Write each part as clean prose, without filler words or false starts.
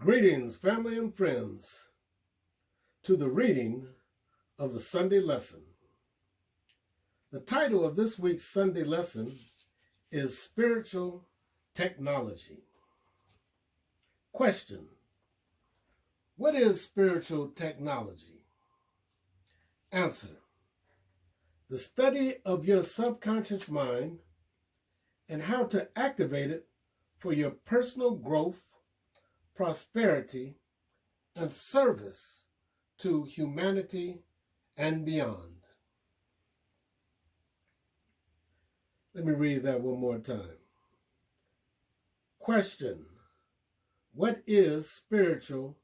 Greetings, family and friends, to the reading of the Sunday lesson. The title of this week's Sunday lesson is Spiritual Technology. Question: what is spiritual technology? Answer: the study of your subconscious mind and how to activate it for your personal growth, prosperity, and service to humanity and beyond. Let me read that one more time. Question: what is spiritual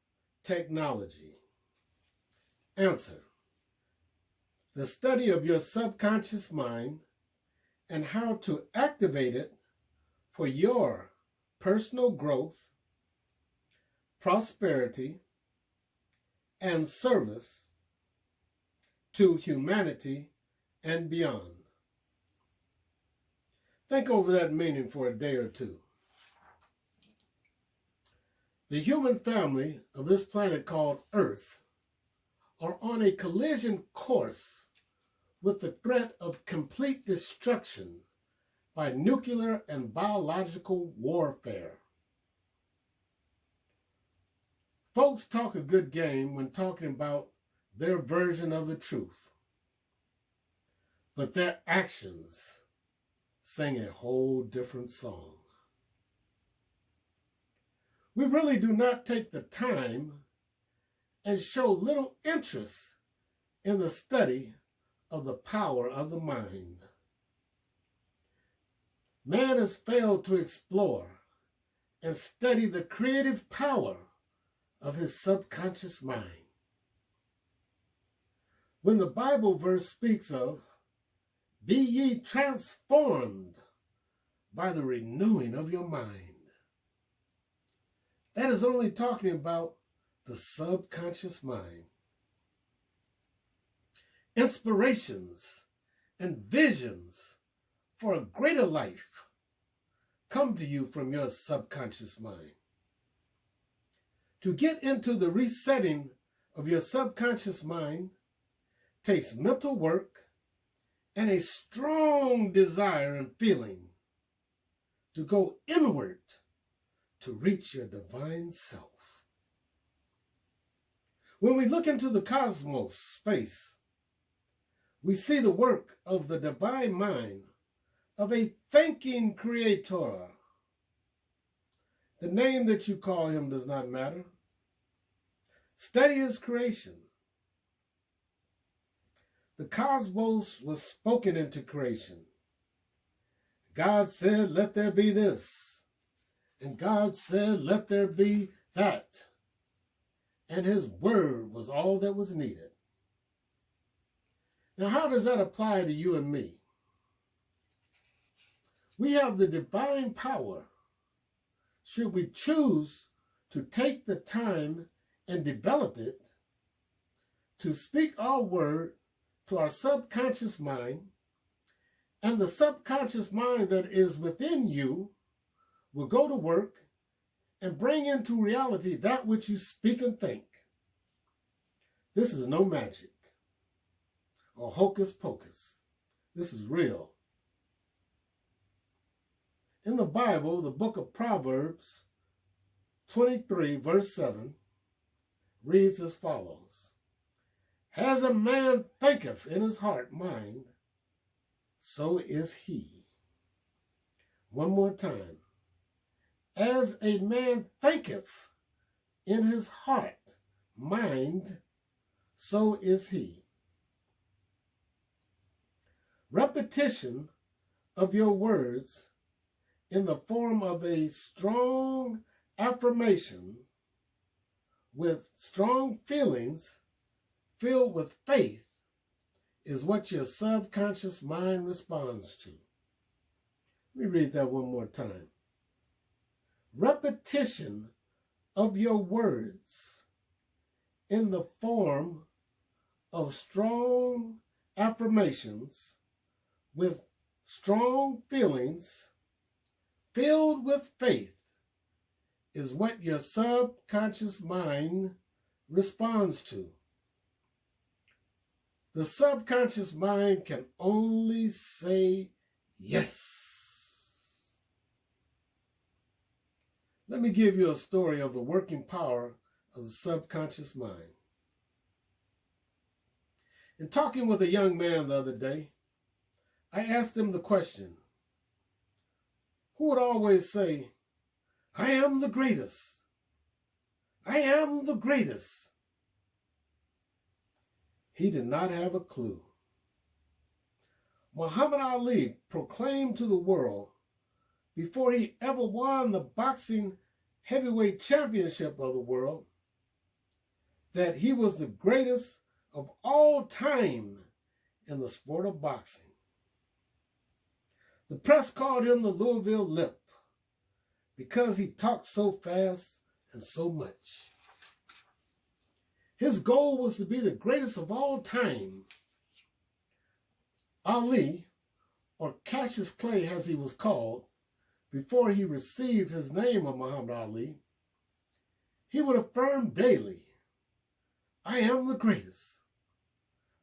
technology? Answer: the study of your subconscious mind and how to activate it for your personal growth, prosperity, and service to humanity and beyond. Think over that meaning for a day or two. The human family of this planet called Earth are on a collision course with the threat of complete destruction by nuclear and biological warfare. Folks talk a good game when talking about their version of the truth, but their actions sing a whole different song. We really do not take the time and show little interest in the study of the power of the mind. Man has failed to explore and study the creative power of his subconscious mind. When the Bible verse speaks of, "Be ye transformed by the renewing of your mind," that is only talking about the subconscious mind. Inspirations and visions for a greater life come to you from your subconscious mind. To get into the resetting of your subconscious mind takes mental work and a strong desire and feeling to go inward to reach your divine self. When we look into the cosmos, space, we see the work of the divine mind of a thinking creator. The name that you call him does not matter. Study his creation. The cosmos was spoken into creation. God said, "Let there be this." And God said, "Let there be that." And his word was all that was needed. Now, how does that apply to you and me? We have the divine power, should we choose to take the time and develop it, to speak our word to our subconscious mind, and the subconscious mind that is within you will go to work and bring into reality that which you speak and think. This is no magic or hocus pocus. This is real. In the Bible, the book of Proverbs 23, verse 7, reads as follows: "As a man thinketh in his heart mind, so is he." One more time. As a man thinketh in his heart mind, so is he. Repetition of your words in the form of a strong affirmation with strong feelings filled with faith is what your subconscious mind responds to. Let me read that one more time. Repetition of your words in the form of strong affirmations with strong feelings filled with faith is what your subconscious mind responds to. The subconscious mind can only say yes. Let me give you a story of the working power of the subconscious mind. In talking with a young man the other day, I asked him the question, who would always say, "I am the greatest. I am the greatest"? He did not have a clue. Muhammad Ali proclaimed to the world, before he ever won the boxing heavyweight championship of the world, that he was the greatest of all time in the sport of boxing. The press called him the Louisville Lip because he talked so fast and so much. His goal was to be the greatest of all time. Ali, or Cassius Clay as he was called, before he received his name of Muhammad Ali, he would affirm daily, "I am the greatest.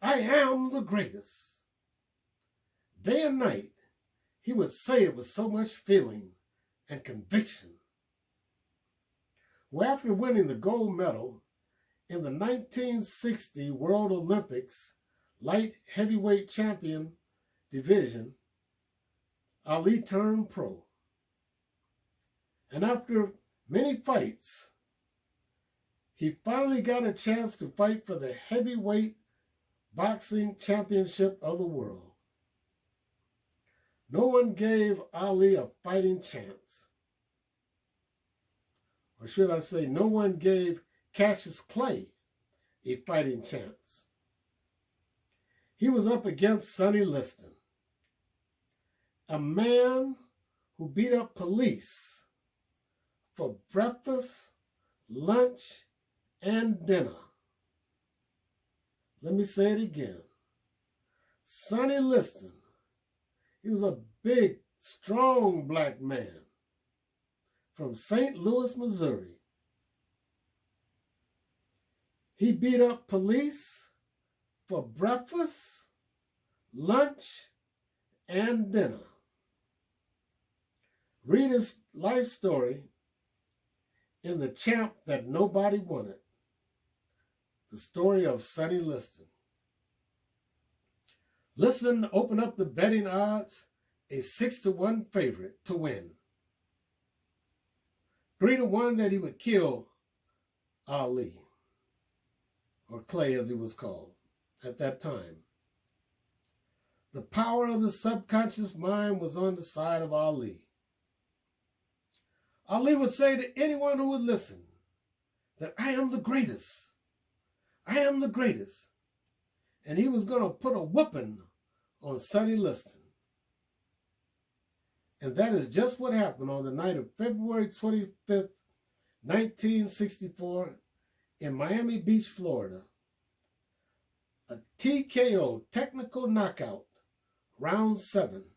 I am the greatest." Day and night, he would say it with so much feeling and conviction. Well, after winning the gold medal in the 1960 World Olympics light heavyweight champion division, Ali turned pro. And after many fights, he finally got a chance to fight for the heavyweight boxing championship of the world. No one gave Ali a fighting chance. Or should I say, no one gave Cassius Clay a fighting chance. He was up against Sonny Liston, a man who beat up police for breakfast, lunch, and dinner. Let me say it again. Sonny Liston, he was a big, strong black man from St. Louis, Missouri. He beat up police for breakfast, lunch, and dinner. Read his life story in The Champ That Nobody Wanted, the story of Sonny Liston. Liston opened up the betting odds, a 6-1 favorite to win. 3-1 that he would kill Ali, or Clay as he was called at that time. The power of the subconscious mind was on the side of Ali. Ali would say to anyone who would listen that I am the greatest. I am the greatest. And he was going to put a whooping on Sonny Liston. And that is just what happened on the night of February 25th, 1964 in Miami Beach, Florida. A TKO, technical knockout, round 7.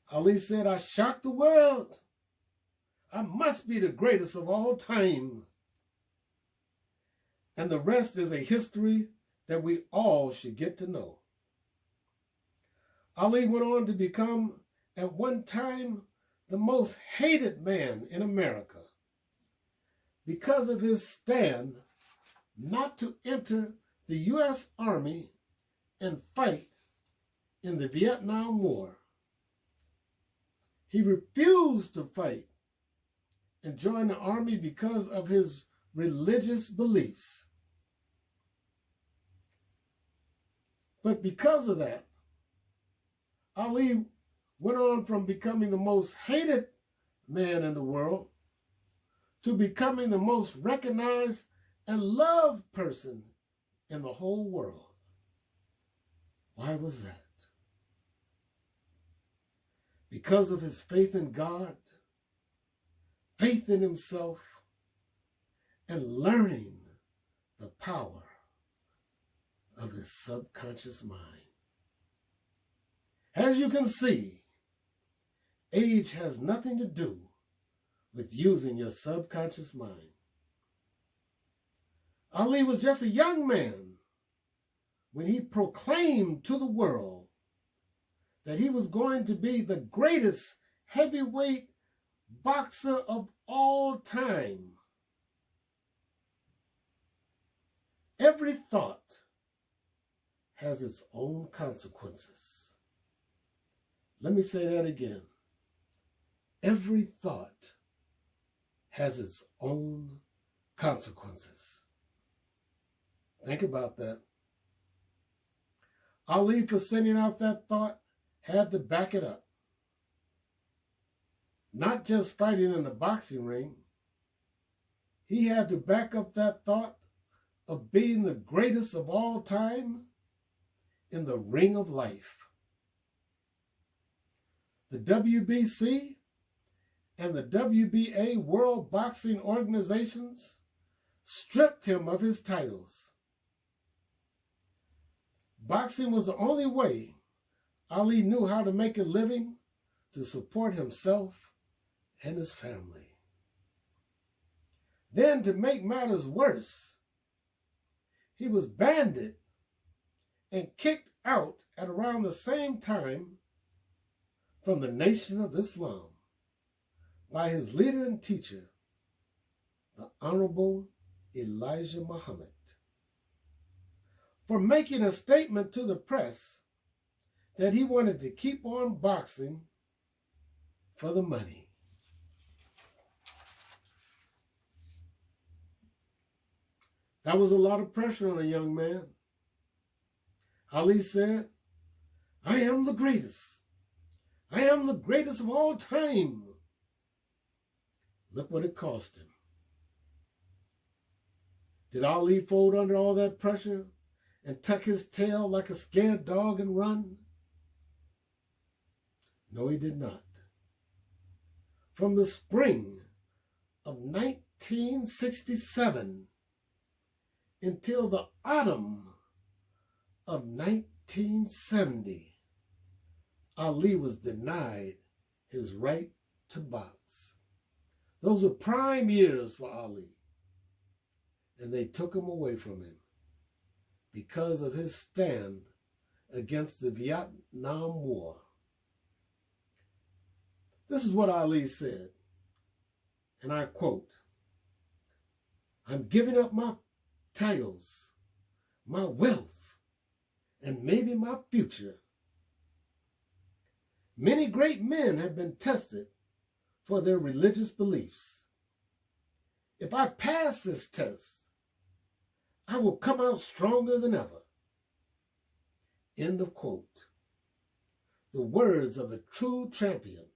Ali said, "I shocked the world. I must be the greatest of all time." And the rest is a history that we all should get to know. Ali went on to become, at one time, the most hated man in America because of his stand not to enter the U.S. Army and fight in the Vietnam War. He refused to fight and join the Army because of his religious beliefs. But because of that, Ali went on from becoming the most hated man in the world to becoming the most recognized and loved person in the whole world. Why was that? Because of his faith in God, faith in himself, and learning the power of his subconscious mind. As you can see, Age has nothing to do with using your subconscious mind. Ali was just a young man when he proclaimed to the world that he was going to be the greatest heavyweight boxer of all time. Every thought has its own consequences. Let me say that again. Every thought has its own consequences. Think about that. Ali, for sending out that thought, had to back it up. Not just fighting in the boxing ring. He had to back up that thought of being the greatest of all time in the ring of life. The WBC and the WBA World Boxing Organizations stripped him of his titles. Boxing was the only way Ali knew how to make a living to support himself and his family. Then, to make matters worse, he was banned and kicked out at around the same time from the Nation of Islam by his leader and teacher, the Honorable Elijah Muhammad, for making a statement to the press that he wanted to keep on boxing for the money. That was a lot of pressure on a young man. Ali said, "I am the greatest. I am the greatest of all time." Look what it cost him. Did Ali fold under all that pressure and tuck his tail like a scared dog and run? No, he did not. From the spring of 1967 until the autumn of 1970, Ali was denied his right to box. Those were prime years for Ali, and they took him away from him because of his stand against the Vietnam War. This is what Ali said, and I quote, "I'm giving up my titles, my wealth, and maybe my future. Many great men have been tested for their religious beliefs. If I pass this test, I will come out stronger than ever." End of quote. The words of a true champion.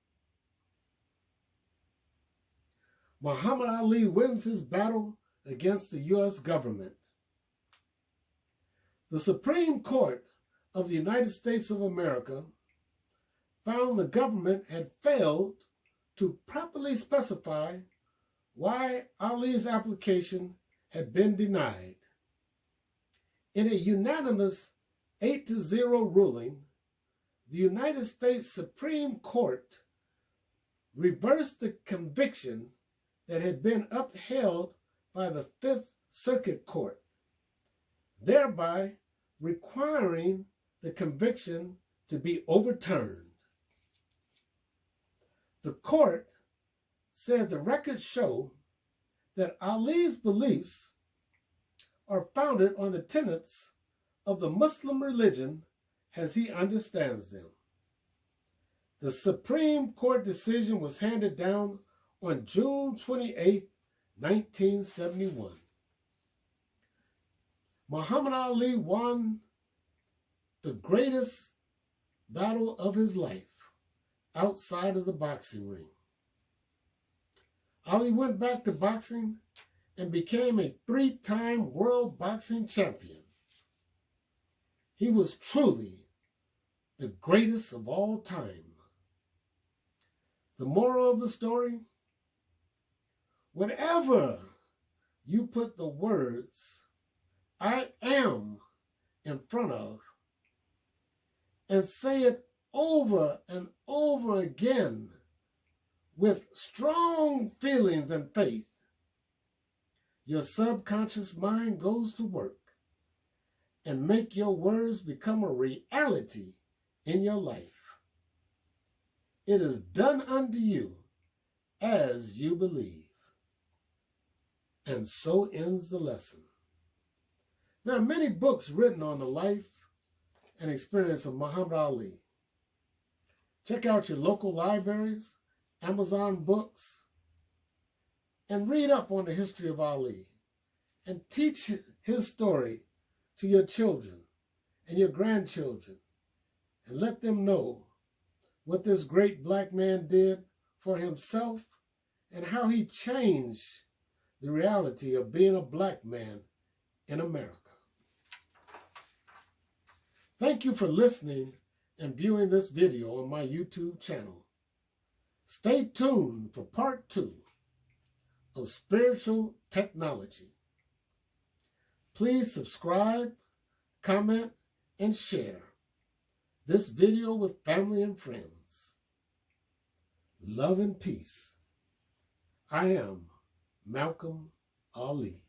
Muhammad Ali wins his battle against the U.S. government. The Supreme Court of the United States of America found the government had failed to properly specify why Ali's application had been denied. In a unanimous 8-0 ruling, the United States Supreme Court reversed the conviction that had been upheld by the Fifth Circuit Court, thereby requiring the conviction to be overturned. The court said the records show that Ali's beliefs are founded on the tenets of the Muslim religion as he understands them. The Supreme Court decision was handed down on June 28, 1971. Muhammad Ali won the greatest battle of his life outside of the boxing ring. Ali went back to boxing and became a 3-time world boxing champion. He was truly the greatest of all time. The moral of the story: whenever you put the words "I am" in front of and say it over and over again with strong feelings and faith, your subconscious mind goes to work and make your words become a reality in your life. It is done unto you as you believe. And so ends the lesson. There are many books written on the life and experience of Muhammad Ali. Check out your local libraries, Amazon books, and read up on the history of Ali and teach his story to your children and your grandchildren, and let them know what this great black man did for himself and how he changed the reality of being a black man in America. Thank you for listening and viewing this video on my YouTube channel. Stay tuned for part 2 of Spiritual Technology. Please subscribe, comment, and share this video with family and friends. Love and peace. I am Malcolm Ali.